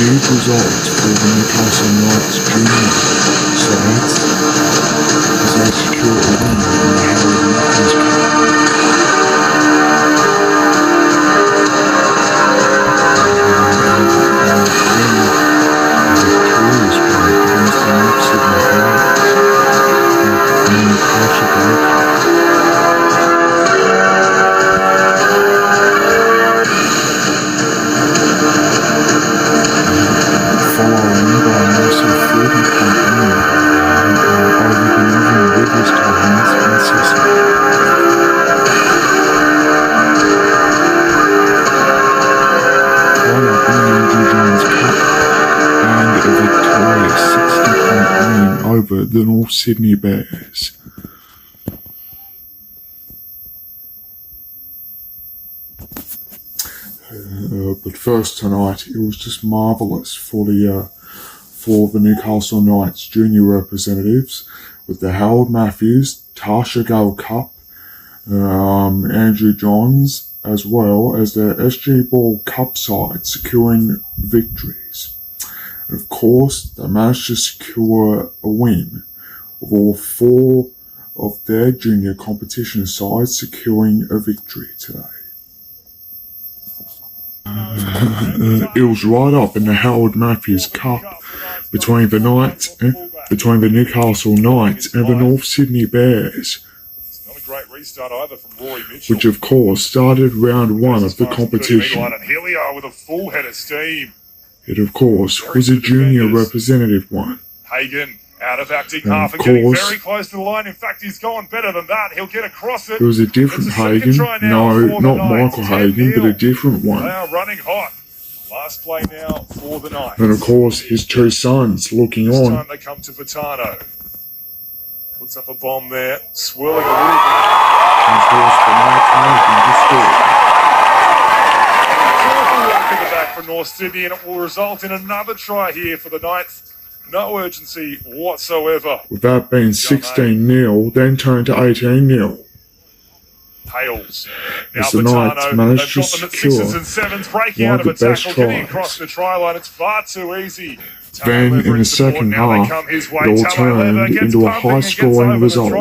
huge result for the Newcastle Knights junior sides as they secure a win in the Harold Matthews Cup. Over the North Sydney Bears. But first tonight, it was just marvellous for the Newcastle Knights junior representatives with the Harold Matthews, Tasha Gale Cup, Andrew Johns, as well as the SG Ball Cup side securing victories. And of course, they managed to secure a win, with all four of their junior competition sides securing a victory today. It was right up in the Harold Matthews Cup between the Newcastle Knights and the North Sydney Bears, which of course started round one of the competition. And here we are with a full head of steam. It, of course, was a junior representative one. Hagen out of acting half and getting very close to the line. In fact, he's gone better than that. He'll get across it. It was a different Hagen. No, not Michael Hagen, but a different one. They are running hot. Last play now for the Knights. And, of course, his two sons looking this on. This time they come to Vitano. Puts up a bomb there, swirling a little bit. And, of course, the Knights managing to score. For North Sydney, and it will result in another try here for the Knights. No urgency whatsoever. With that being 16-0, then turned to 18-0. Hales. As the Knights managed to secure one of the best tries. The try line. It's far too easy. Then in the second half, it all turned into a high-scoring result,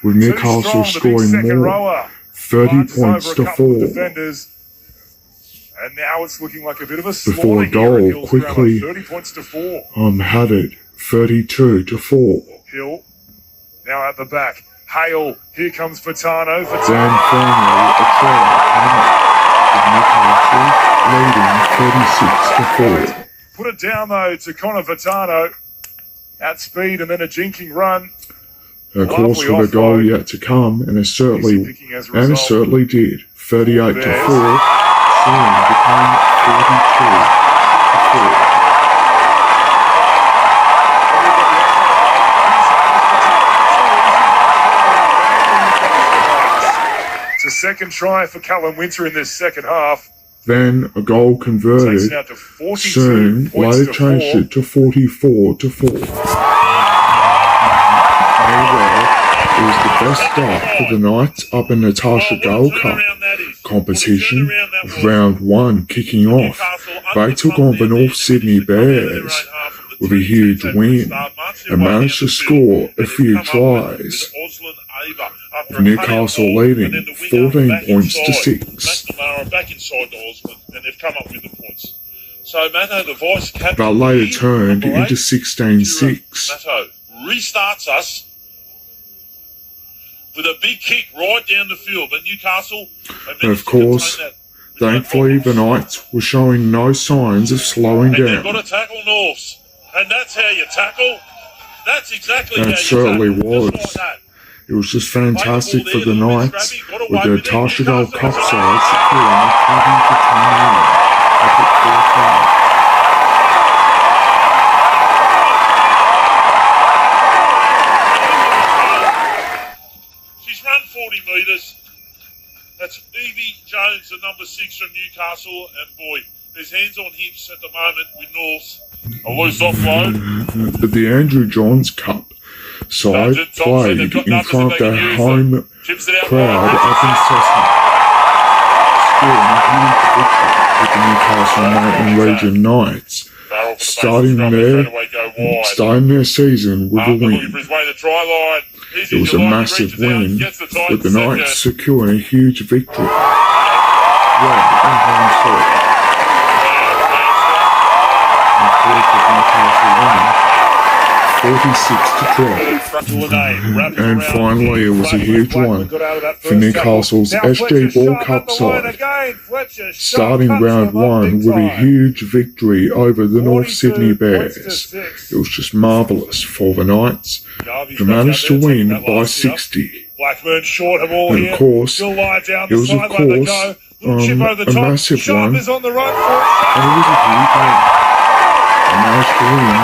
with Newcastle scoring more, 30 points to 4. And now it's looking like a bit of a before a goal quickly 30 points to 4. Had it 32 to 4. Hill now at the back. Hale, here comes Vitano. Then finally a try, with Newcastle leading 36 to 4. Put it down though to Connor Vitano at speed, and then a jinking run. Of course, with a goal yet to come, and it certainly did. 38 to 4. Became 42 to 4. It's a second try for Callum Winter in this second half. Then a goal converted. Soon, later changed it to 44 to 4. It was the best start for the Knights up in the Tasha Gale Cup competition, with round one kicking off. They took on the North Sydney Bears with a huge win and managed to score a few tries, with Newcastle leading 14 points to 6. That later turned into 16-6. Restarts us with a big kick right down the field, but Newcastle... And of course, thankfully the Knights were showing no signs of slowing down. They've got to tackle Norths, and that's how you tackle. That's exactly and how it certainly you tackle. was. Just like that. It was just fantastic for the Knights, with their Tasha Gale Cup side securing a 20 to 10 win up at 4 Run 40 metres. That's Evie Jones, the number 6 from Newcastle, and boy, there's hands on hips at the moment with Norths. A loose offload. But the Andrew Johns Cup side played in front of their home crowd up in Cessna, scoring a huge victory. with the Newcastle Maitland Region Knights, starting their season with a win. It was a massive win, with the Knights securing a huge victory. Yeah, on home soil. And of course, with Newcastle winning 46-12. And finally, it was a huge one for Newcastle's SG Ball Cup side, starting round one with a huge victory over the North Sydney Bears. It was just marvellous for the Knights, who managed to win by 60. Blackburn short of all And here. of course, Still live down it was of course a massive one, and it was a huge one. They managed to win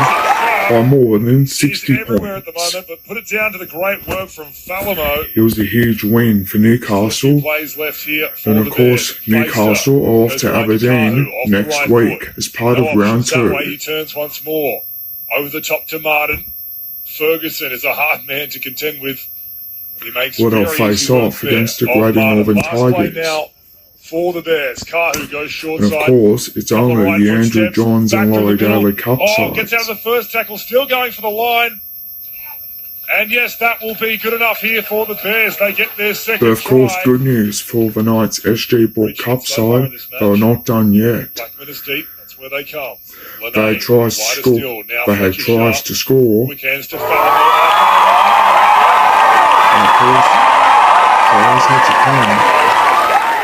by more than 60 everywhere points. at the moment, but put it down to the great work from Falamo. It was a huge win for Newcastle, Plays left here for and the of course Bears. Newcastle are off to Aberdeen next week as part of round That way 2. he turns once more. Over the top to Martin. Ferguson is a hard man to contend with. He makes Well, they'll very face easy work off there. against the Oh, Greater Martin, Northern last play Tigers. now for the Bears. Kahu goes short And of side. course, it's only the Andrew Johns and Laurie Daly Cup Gets out of sides. the first tackle, still going for the line. And yes, that will be good enough here for the Bears. They get their second But of course, try. good news for the Knights SG Ball Cup side, they are not done yet. Blackburn is deep. That's where they come. They had tries to score. They had tries to score, Quick hands to Falamo. and of course, tries had to come.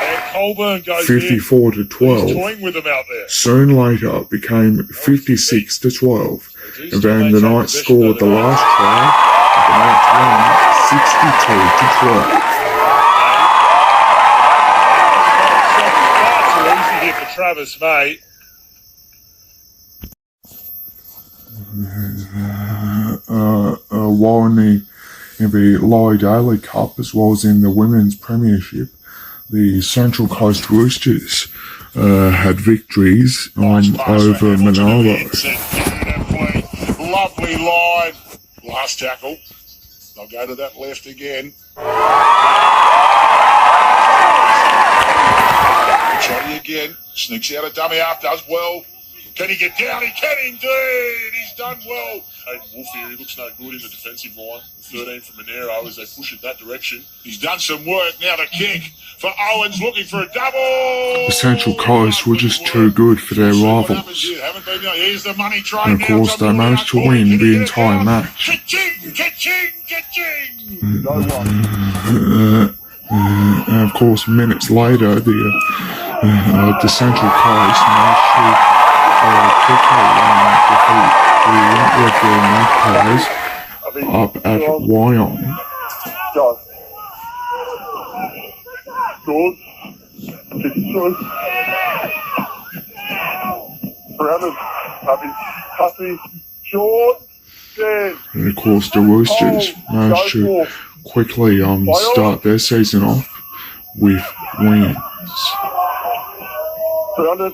And Colburn goes 54 to in. He's 12. toying with them out there. Soon later, it became 56 to 12, and then the Knights scored the last try. And the Knights won 62 to 12. Far too easy here for Travis May. While in the Laurie Daly Cup, as well as in the Women's Premiership, the Central Coast Roosters had victories over Manalo. Lovely line. Last tackle. They'll go to that left again. Trotty again. Sneaks out a dummy half, does well. Can he get down? He can indeed. He's done well. Hayden Wolf here, he looks no good in the defensive line. 13 from Monero as they push it that direction. He's done some work. Now the kick for Owens, looking for a double. The Central Coast were just too good for their rivals. Here's the money train. And of course, they managed to win the entire match. Ka-ching, ka-ching, ka-ching. And of course, minutes later, the Central Coast managed to quickly defeat the Wentworthville Magpies up at Wyong. Good. Brown happy, short, dead. And of course, the Roosters managed to quickly start their season off with wins. Surrounded,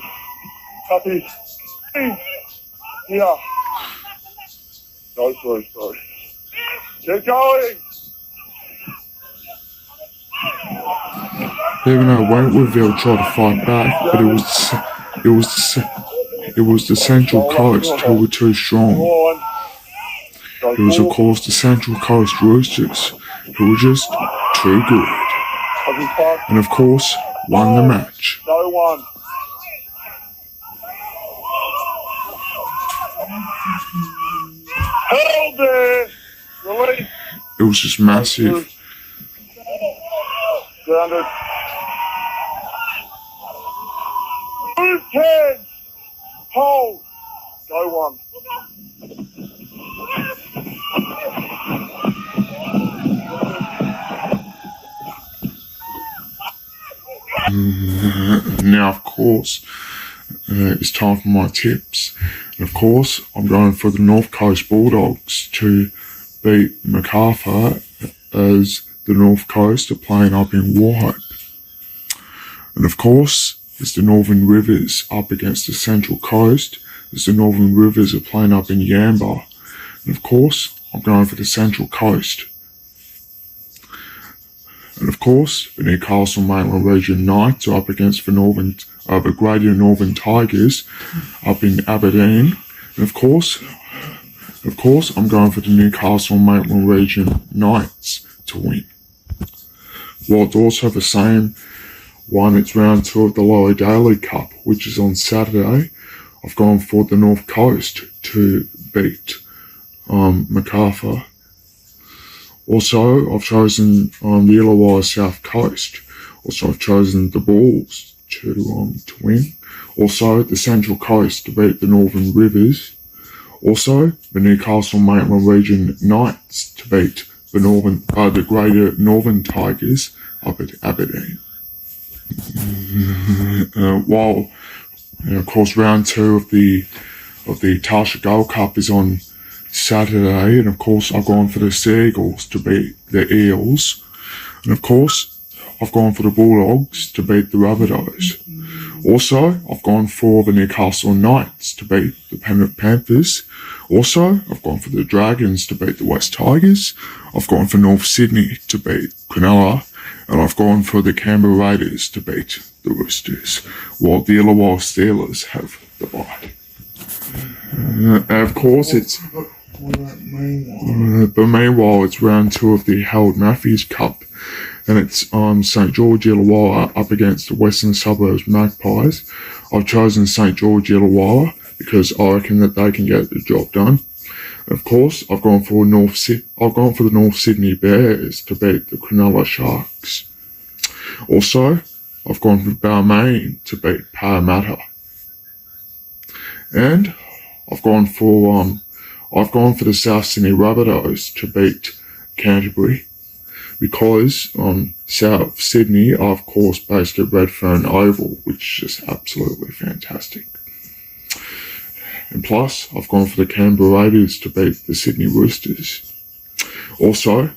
happy, yeah. No, sorry. Get going. Even though Wentworthville tried to fight back, but it was the Central Coast who were too strong. It was of course the Central Coast Roosters who were just too good, and of course won the match. No one. Held there. Release. It was just massive. Grounded. Move 10. Hold. Go one. Now, of course, it's time for my tips. And of course, I'm going for the North Coast Bulldogs to beat MacArthur as the North Coast are playing up in Warhope. And of course, it's the Northern Rivers up against the Central Coast as the Northern Rivers are playing up in Yamba. And of course, I'm going for the Central Coast. And of course, the Newcastle Maitland Region Knights are up against the Northern the Greater Northern Tigers up in Aberdeen. And of course, I'm going for the Newcastle and Maitland Region Knights to win. Well, it's also the same one. It's round 2 of the Lower Daily Cup, which is on Saturday. I've gone for the North Coast to beat Macarthur. Also, I've chosen the Illawarra South Coast. Also, I've chosen the Bulls to win. Also, the Central Coast to beat the Northern Rivers. Also, the Newcastle Maitland Region Knights to beat the Greater Northern Tigers up at Aberdeen. While, of course, round 2 of the Tarsha Gold Cup is on Saturday, and of course I've gone for the Seagulls to beat the Eels, and of course I've gone for the Bulldogs to beat the Rabbitohs. Also, I've gone for the Newcastle Knights to beat the Penrith Panthers. Also, I've gone for the Dragons to beat the West Tigers. I've gone for North Sydney to beat Cronulla, and I've gone for the Canberra Raiders to beat the Roosters, while the Illawarra Steelers have the bye. And of course, but meanwhile, it's round 2 of the Harold Matthews Cup, and it's St George Illawarra up against the Western Suburbs Magpies. I've chosen St George Illawarra because I reckon that they can get the job done. And of course, I've gone for the North Sydney Bears to beat the Cronulla Sharks. Also, I've gone for Balmain to beat Parramatta, and I've gone for the South Sydney Rabbitohs to beat Canterbury, because South Sydney are of course based at Redfern Oval, which is just absolutely fantastic. And plus, I've gone for the Canberra Raiders to beat the Sydney Roosters. Also,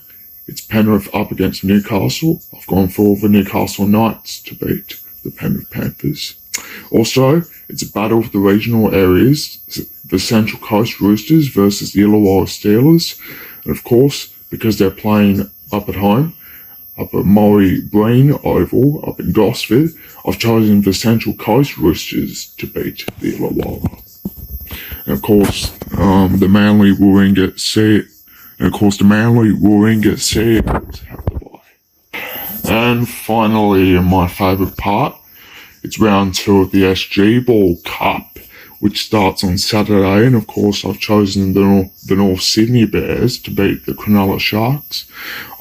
it's Penrith up against Newcastle. I've gone for the Newcastle Knights to beat the Penrith Panthers. Also, it's a battle of the regional areas, the Central Coast Roosters versus the Illawarra Steelers. And of course, because they're playing up at home, up at Murray Breen Oval, up in Gosford, I've chosen the Central Coast Roosters to beat the Illawarra. And of course, the Manly Warringah Seagulls have the bye. And finally, in my favourite part, it's round 2 of the SG Ball Cup, which starts on Saturday, and of course I've chosen the North Sydney Bears to beat the Cronulla Sharks.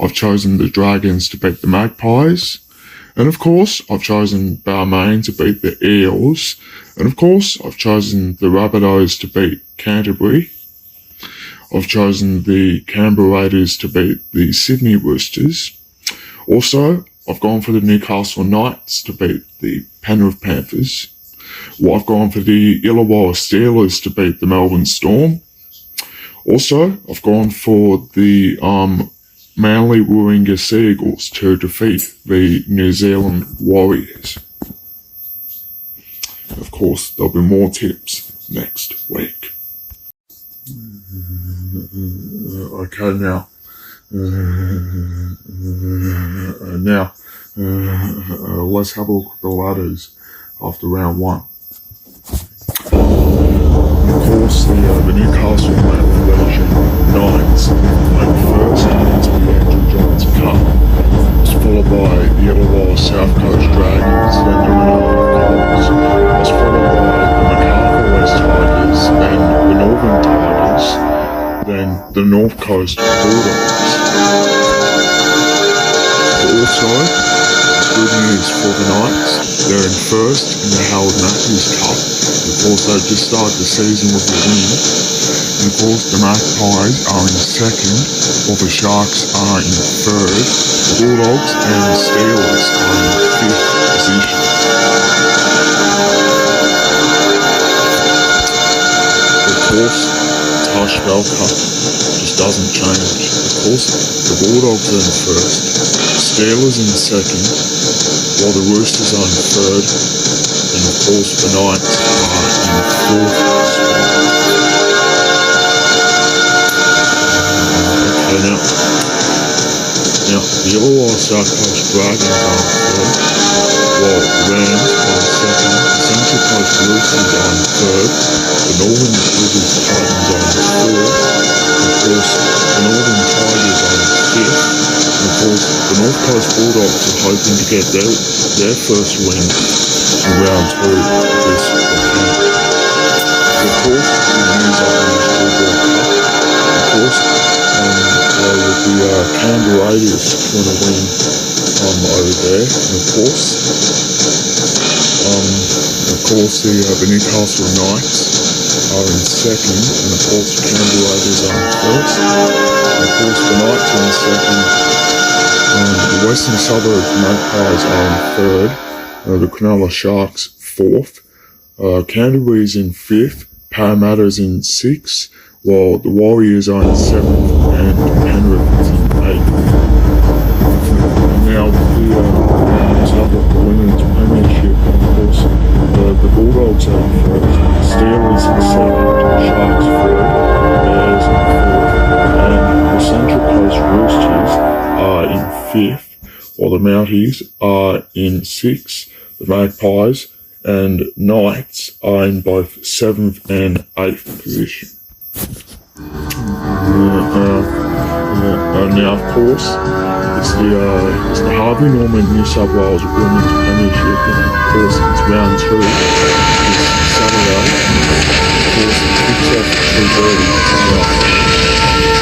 I've chosen the Dragons to beat the Magpies, and of course I've chosen Balmain to beat the Eels, and of course I've chosen the Rabbitohs to beat Canterbury. I've chosen the Canberra Raiders to beat the Sydney Roosters. Also, I've gone for the Newcastle Knights to beat the Penrith Panthers. Well, I've gone for the Illawarra Steelers to beat the Melbourne Storm. Also, I've gone for the Manly Warringah Seagulls to defeat the New Zealand Warriors. Of course, there'll be more tips next week. Okay, now. Let's have a look at the ladders after round 1. Of course, the Newcastle Maitland Region Knights went first into the Andrew Johns Cup. It's followed by the Illawarra South Coast Dragons, then the Cronulla Colts. It's followed by the Macarthur West Tigers, then the Northern Tigers, then the North Coast Bulldogs. Also, good news for the Knights. They're in first in the Harold Matthews Cup. Of course, they just started the season with a win. And of course, the Magpies are in second, while the Sharks are in third. The Bulldogs and the Steelers are in 5th position. Of course, the Tarsha Gold Cup just doesn't change. Of course, the Bulldogs are in first, the Steelers in second, while the Roosters are in third, and of course the Knights are in 4th spot. Okay, now the Illawarra South Coast Dragons are in third, while the Rams on second, the Central Coast Roosters on third, the Northern Rivers Titans on fourth, of course the Northern Tigers on fifth, and of course the North Coast Bulldogs are hoping to get their first win in round 2 of this weekend. Of course, the New South Wales Bulldogs Cup, of course, with the Canberra Raiders going to win over there, and of course the Newcastle Knights are in second, and of course the Canberra Raiders are in first, and of course the Knights are in second, the Western Suburbs Magpies are in third, the Cronulla Sharks fourth, Canterbury's in fifth, Parramatta's in sixth, while the Warriors are in seventh and Penrith is in eighth. Now let's have the Women's Premiership, and of course the Bulldogs are in first, Steelers in second, Sharks third, Bears in fourth, and the Central Coast Roosters are in fifth, while the Mounties are in sixth, the Magpies and Knights are in both 7th and 8th position. Now, of course, it's the Harvey Norman New South Wales Women's Premiership, and of course it's round 2 this Saturday. Of course it kicks off at 2:30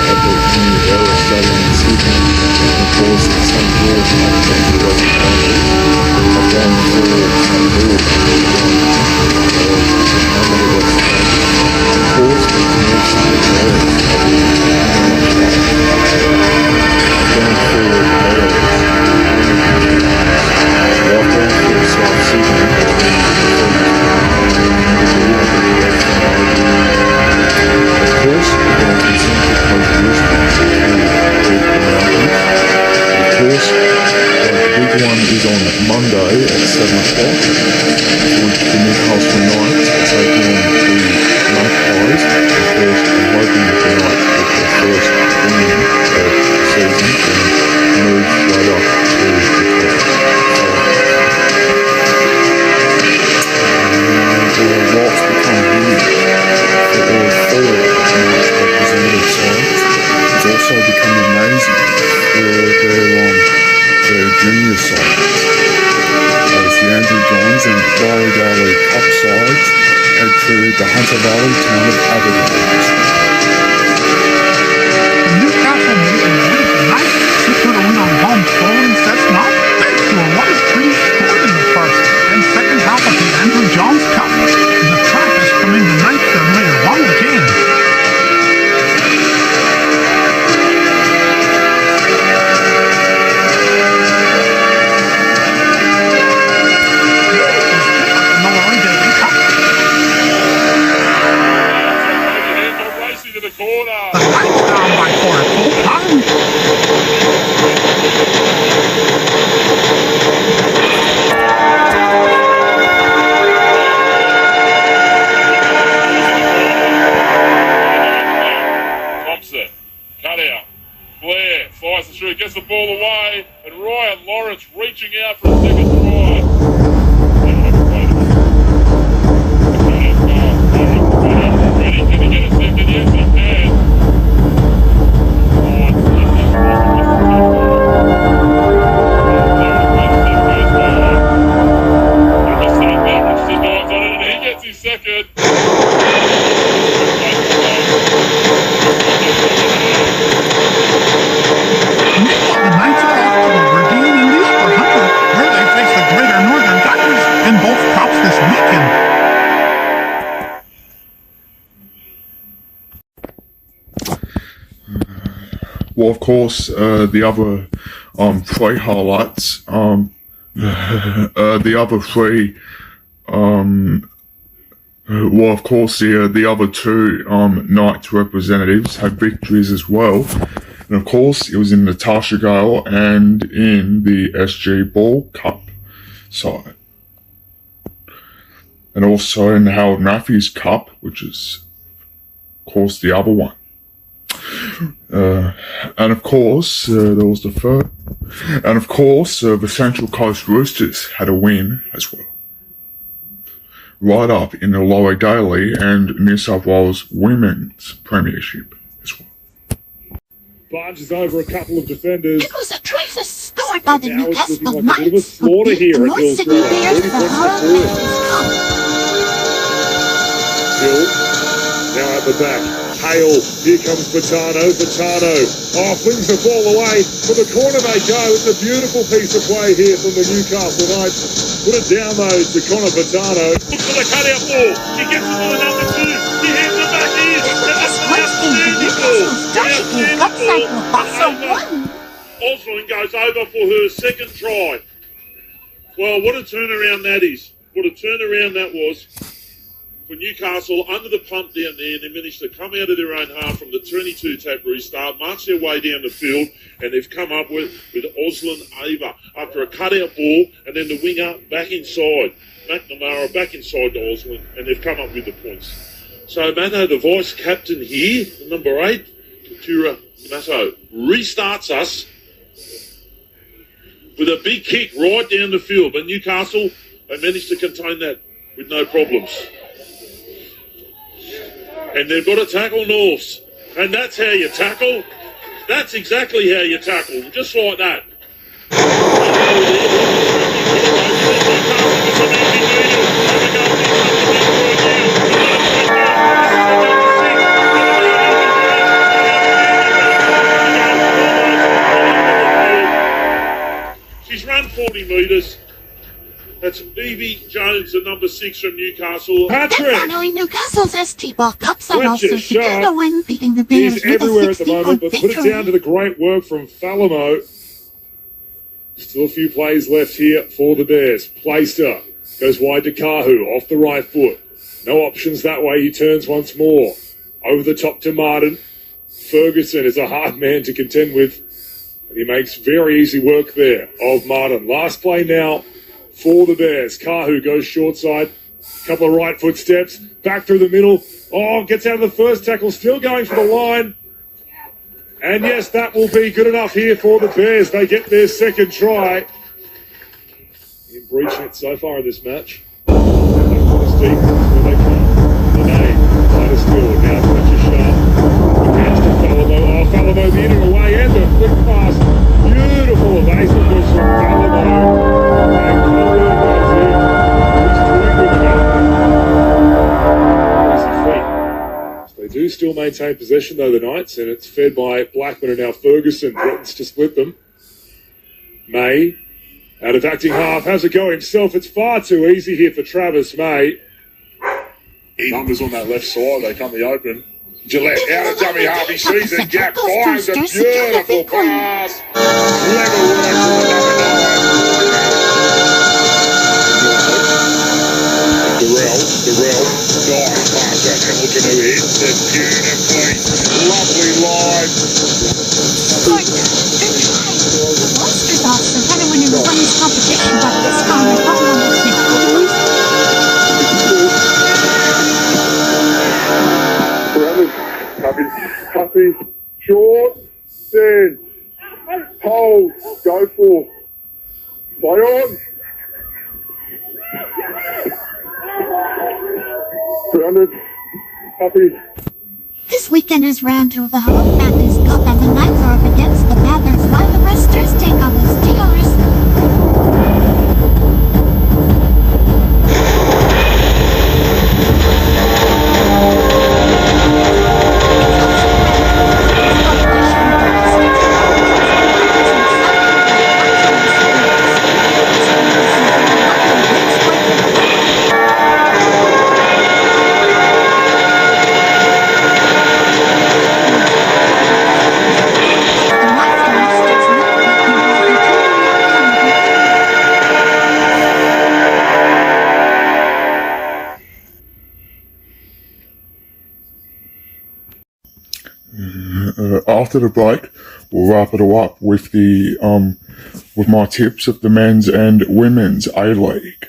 at the new Era Stadium in Sydney, and of course it's St George and the West Tigers are going for St George under the West Tigers. Of course it's the North Side Bears going forward Bears, while going for South Sydney. Of course, we're going to Central Coast Roosters Of course, the big one is on Monday at 7 o'clock, which the Newcastle Knights are taking on the Magpies. Of course, I'm hoping that the Knights get their first win of the season and move straight up to the top 5. What's become huge for all 4 Knights representative sides, it's also become amazing for their junior sides, as the Andrew Johns and Barry Daly Cup sides head to the Hunter Valley town of Aberdeen. Newcastle made a win tonight, 6-0 win on home soil in Cessnock, thanks to a lot of trees scored in the first and second half of the Andrew Johns Cup. The track has come into night for later on again. The Knights down by 4 at full time. Thompson, cut out. Blair fires it through, gets the ball away, and Ryan Lawrence reaching out for a second try. Ready? Can he get a second? Yes, he can. Second. Meanwhile, the Knights are off to Aberdeen and Leesburg Hunter, where they face the Greater Northern Tigers in both cups this weekend. Well, of course, the other 3 highlights, the other 3, well, of course, the other 2 Knights representatives had victories as well. And of course, it was in the Tarsha Gale and in the SG Ball Cup side. And also in the Howard Matthews Cup, which is, of course, the other one. And of course, there was the Central Coast Roosters had a win as well. Right up in the Lower Daily and New South Wales Women's Premiership as well. Barges over a couple of defenders. It was a tremendous score by the Now it's Newcastle looking like a bit of a Knights, who slaughter beat here the at North Gill's Sydney Road. Bears 30 for points Home to 4. Batters Cup. Gill now at the back. Hale, here comes Patano. Flings the ball away. For the corner they go. It's a beautiful piece of play here from the Newcastle Knights. Put it down though to Connor Patano. Looks for the cutout ball. He gets it to the number 2. He hits it back in. This Wednesday, the Newcastle's Dodgy got cycle also won. Osborne goes over for her second try. Well, what a turnaround that is. What a turnaround that was. For Newcastle, under the pump down there, they managed to come out of their own half from the 22 tap restart, march their way down the field, and they've come up with Osland Ava after a cutout ball, and then the winger back inside. McNamara back inside to Osland, and they've come up with the points. So Mano, the vice captain here, number 8, Katura Mato, restarts us with a big kick right down the field. But Newcastle, they managed to contain that with no problems. And they've got to tackle Norths. And that's how you tackle. That's exactly how you tackle. Just like that. She's run 40 metres. That's Evie Jones, the number 6 from Newcastle. And Patrick! finally, Newcastle's ST Ball Cups are Fletcher also Sharp secured a win, beating the Bears He's with everywhere a at the moment, 60-point but put it victory. down to the great work from Falamo. Still a few plays left here for the Bears. Playster goes wide to Kahu, off the right foot. No options that way, he turns once more. Over the top to Martin. Ferguson is a hard man to contend with. And he makes very easy work there of Martin. Last play now for the Bears. Kahu goes short side. Couple of right foot steps. Back through the middle. Oh, gets out of the first tackle. Still going for the line. And yes, that will be good enough here for the Bears. They get their second try. In breaching it so far in this match. Steve, where they come. The name. Lighter still. Now Fletcher Sharp. Against the Falamo. Oh, Falamo the in and away. And the quick pass. Beautiful evasive push from Falamo. And Colin goes in. They do still maintain possession, though, the Knights, and it's fed by Blackman, and now Ferguson threatens to split them. May, out of acting half, has a go himself. It's far too easy here for Travis May. Numbers on that left side, they come the open. Gillette out of dummy half, he sees a gap, fires a beautiful pass. Clever work from the number 9. Durrell, nice pass to Hamilton, who hits it beautifully. Lovely line. Good try. The Roosters also had a win in the women's competition, but this time they got number 6. Happy, short, stand, hold, go for, play on. Surrounded, happy. This weekend is round 2 of the Home Batters Cup, and the Knights are up against the Panthers while the Roosters take on the Steelers. After the break, we'll wrap it all up with the with my tips of the men's and women's A-League.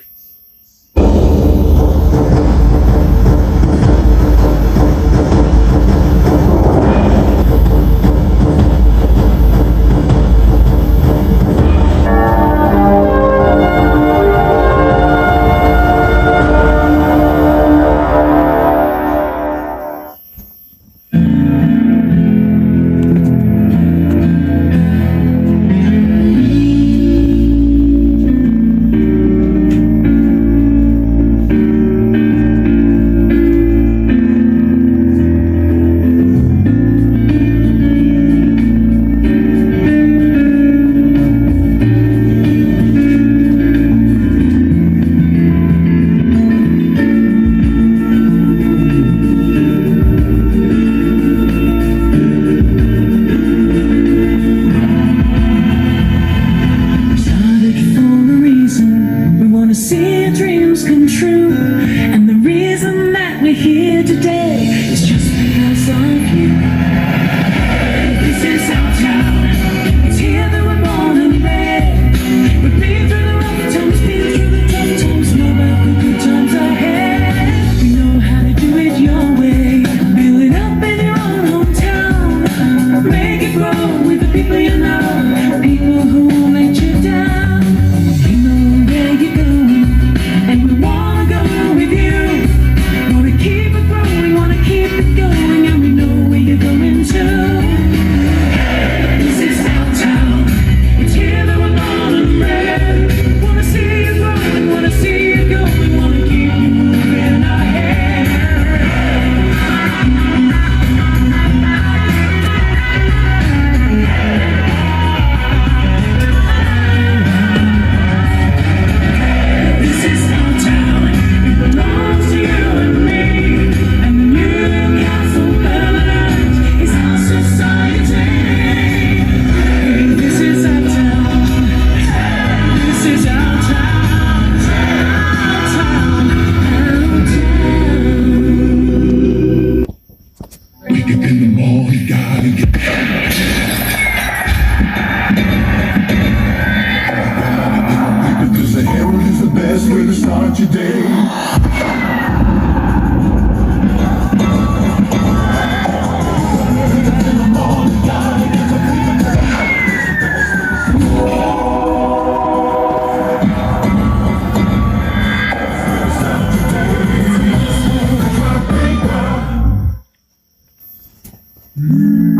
start your day.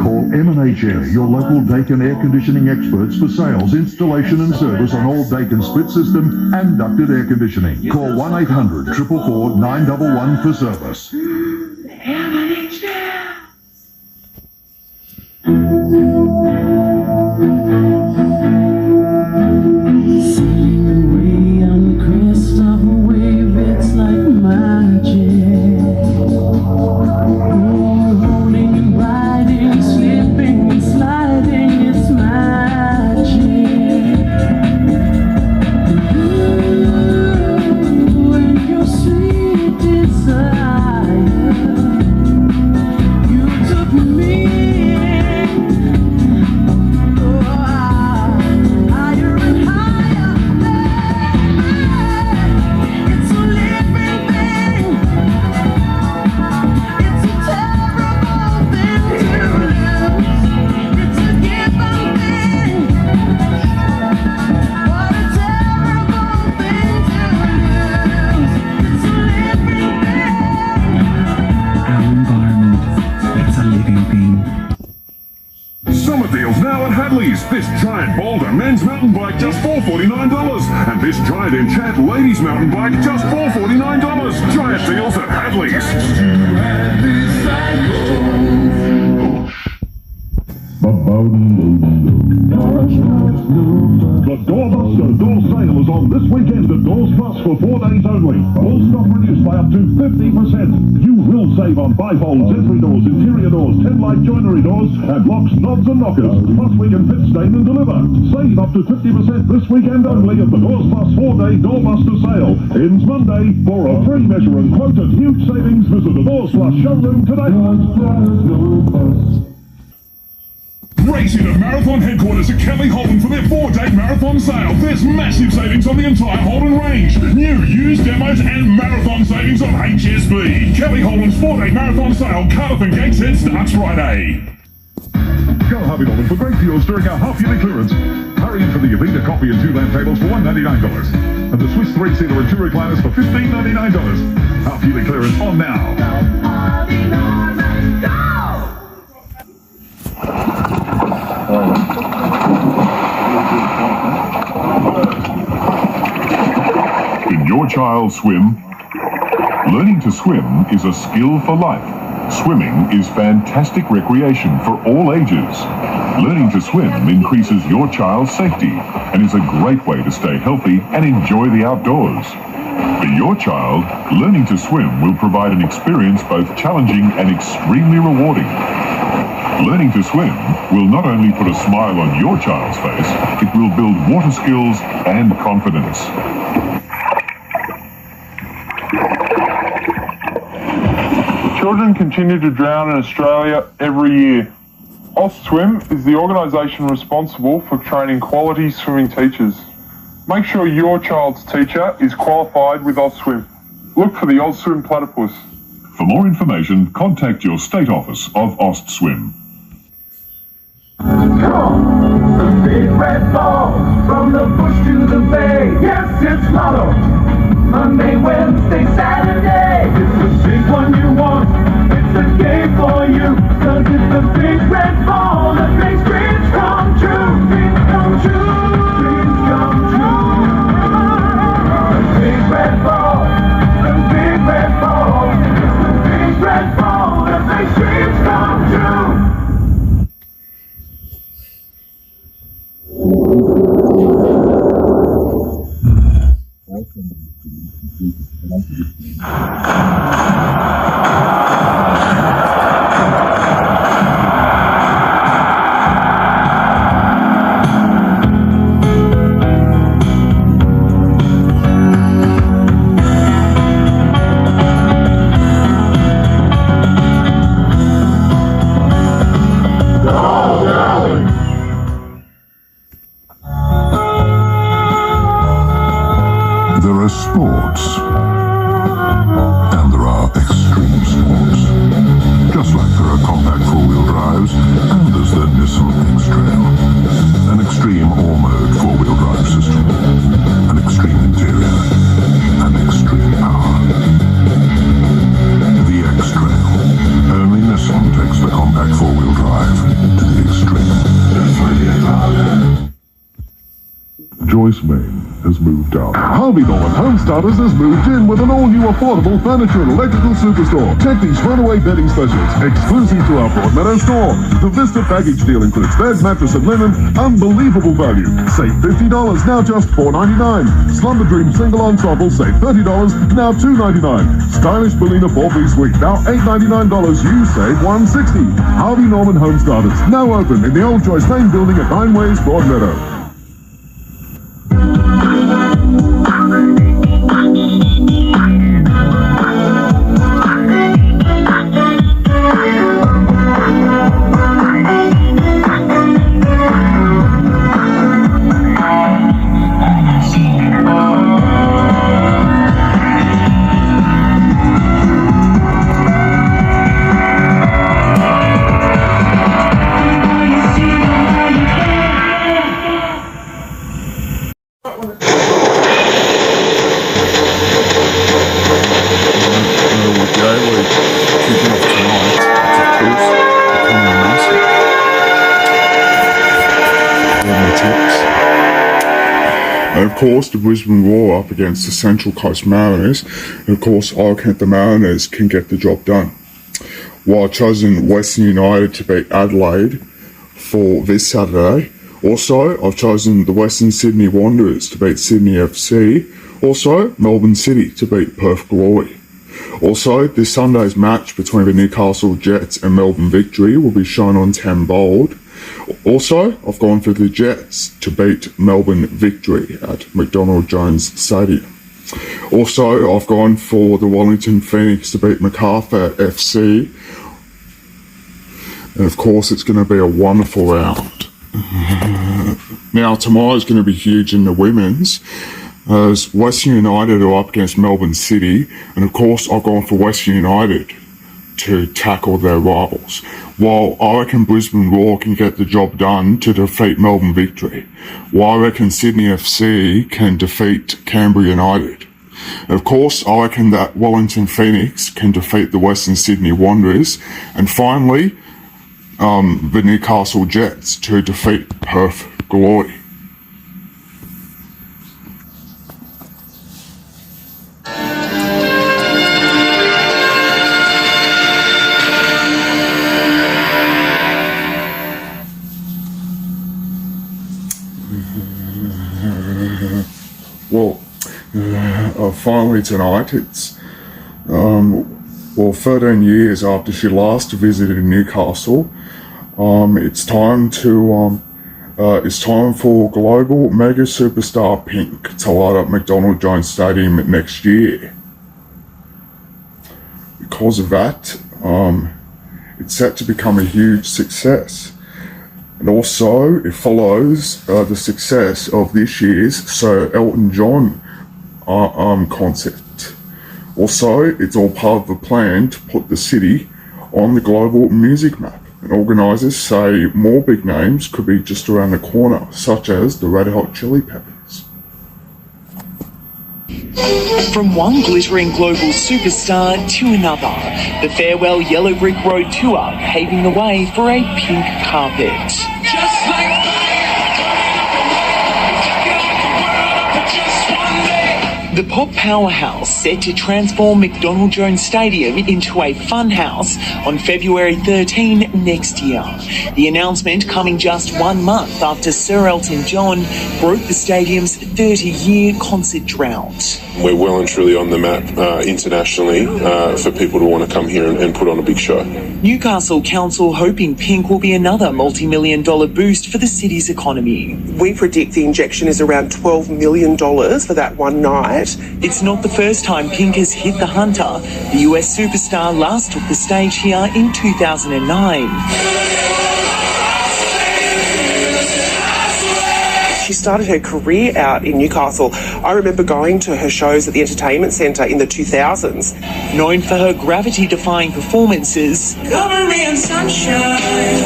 Call M&H your local Dakin air conditioning experts for sales, installation and service on all Dakin split system and ducted air conditioning. Call 1-800-444-911 for service. This giant Boulder men's mountain bike just $449, and this giant Enchant ladies mountain bike just $449. Giant deals at Hadley's. The Doorbuster Door Sale is on this weekend at Doors Plus for 4 days only. All stock reduced by up to 50%. You will save on bifolds, entry doors, interior doors, 10-light joinery doors, and locks, knobs and knockers. Plus we can fit, stain and deliver. Save up to 50% this weekend only at the Doors Plus 4-day Doorbuster Sale. Ends Monday. For a free measure and quoted huge savings, visit the Doors Plus showroom today. Race into Marathon headquarters at Kelly Holden for their 4-day marathon sale. There's massive savings on the entire Holden range. New, used demos and marathon savings on HSB. Kelly Holden's 4-day marathon sale, Cardiff and Gateshead starts Friday. Go Harvey Norman for great deals during our half-yearly clearance. Hurry in for the Avita coffee and 2 lamp tables for $199. And the Swiss 3-seater and 2 recliners for $15.99. Half-yearly clearance on now. Go Harvey Norman, go! Can your child swim? Learning to swim is a skill for life. Swimming is fantastic recreation for all ages. Learning to swim increases your child's safety and is a great way to stay healthy and enjoy the outdoors. For your child, learning to swim will provide an experience both challenging and extremely rewarding. Learning to swim will not only put a smile on your child's face, it will build water skills and confidence. Children continue to drown in Australia every year. AusSwim is the organisation responsible for training quality swimming teachers. Make sure your child's teacher is qualified with AusSwim. Look for the AusSwim platypus. For more information, contact your state office of AusSwim. Come on, the big red ball, from the bush to the bay. Yes, it's Lotto. Monday, Wednesday, Saturday. It's the big one you want. It's a game for you. Cause it's the big red ball that makes dreams come true. Dreams come true. Dreams come true. The big red ball. The big red ball. It's the big red ball that makes dreams come true. There are sports, and there are extreme sports. Just like there are compact four-wheel drives, and there's the Nissan X-Trail. An extreme all-mode four-wheel drive system, an extreme interior, and extreme power. The X-Trail. Only Nissan takes the compact four-wheel drive to the extreme. Joyce Main has moved out. Harvey Norman Home Starters has moved in with an all-new affordable furniture and electrical superstore. Check these runaway bedding specials, exclusive to our Broadmeadow store. The Vista package deal includes bed, mattress, and linen. Unbelievable value. Save $50, now just $4.99. Slumber Dream single ensemble, save $30, now $2.99. Stylish Berliner 4-piece suite, now $8.99. You save $1.60. Harvey Norman Home Starters, now open in the old Joyce Main building at 9 Ways, Broadmeadow. And of course, the Brisbane Roar up against the Central Coast Mariners. And of course, I reckon the Mariners can get the job done. While I've chosen Western United to beat Adelaide for this Saturday. Also, I've chosen the Western Sydney Wanderers to beat Sydney FC. Also, Melbourne City to beat Perth Glory. Also, this Sunday's match between the Newcastle Jets and Melbourne Victory will be shown on 10 Bold. Also, I've gone for the Jets to beat Melbourne Victory at McDonald Jones Stadium. Also, I've gone for the Wellington Phoenix to beat Macarthur FC. And of course, it's going to be a wonderful round. Now, tomorrow's going to be huge in the women's, as Western United are up against Melbourne City. And of course, I've gone for Western United to tackle their rivals, while I reckon Brisbane Roar can get the job done to defeat Melbourne Victory, while I reckon Sydney FC can defeat Canberra United. And of course, I reckon that Wellington Phoenix can defeat the Western Sydney Wanderers, and finally, the Newcastle Jets to defeat Perth Glory. Finally tonight, it's 13 years after she last visited Newcastle. It's time for global mega superstar Pink to light up McDonald Jones Stadium next year. Because of that, it's set to become a huge success. And also, it follows the success of this year's Sir Elton John concert. Also, it's all part of the plan to put the city on the global music map. And organisers say more big names could be just around the corner, such as the Red Hot Chili Peppers. From one glittering global superstar to another, the farewell Yellow Brick Road tour paving the way for a pink carpet. Just like the pop powerhouse set to transform McDonald Jones Stadium into a funhouse on February 13 next year. The announcement coming just 1 month after Sir Elton John broke the stadium's 30-year concert drought. We're well and truly on the map internationally for people to want to come here and put on a big show. Newcastle Council hoping Pink will be another multi-million-dollar boost for the city's economy. We predict the injection is around $12 million for that one night. It's not the first time Pink has hit the hunter. The US superstar last took the stage here in 2009. she started her career out in Newcastle. I remember going to her shows at the Entertainment Centre in the 2000s. Known for her gravity-defying performances, Cover me in sunshine,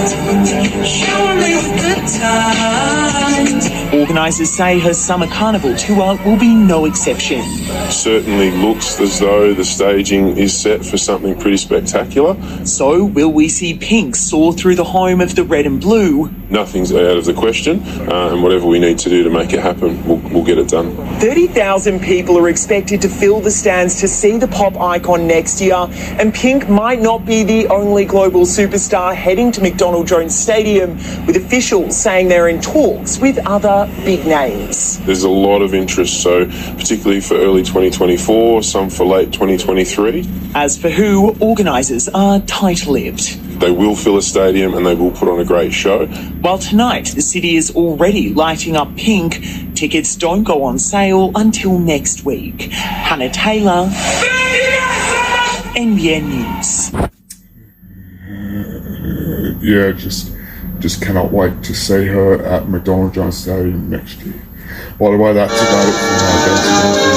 shower me with good times. organisers say her summer carnival tour will be no exception. Certainly looks as though the staging is set for something pretty spectacular. So, will we see Pink soar through the home of the red and blue? Nothing's out of the question, and whatever we need to do to make it happen, we'll get it done. 30,000 people are expected to fill the stands to see the pop icon next year, and Pink might not be the only global superstar heading to McDonald Jones Stadium, with officials saying they're in talks with other big names. There's a lot of interest, so particularly for early 2024, some for late 2023. As for who, organisers are tight-lipped. They will fill a stadium and they will put on a great show. While tonight the city is already lighting up Pink, tickets don't go on sale until next week. Hannah Taylor, NBN News. Yeah, just cannot wait to see her at McDonald Jones Stadium next year. By the way, that's about it for my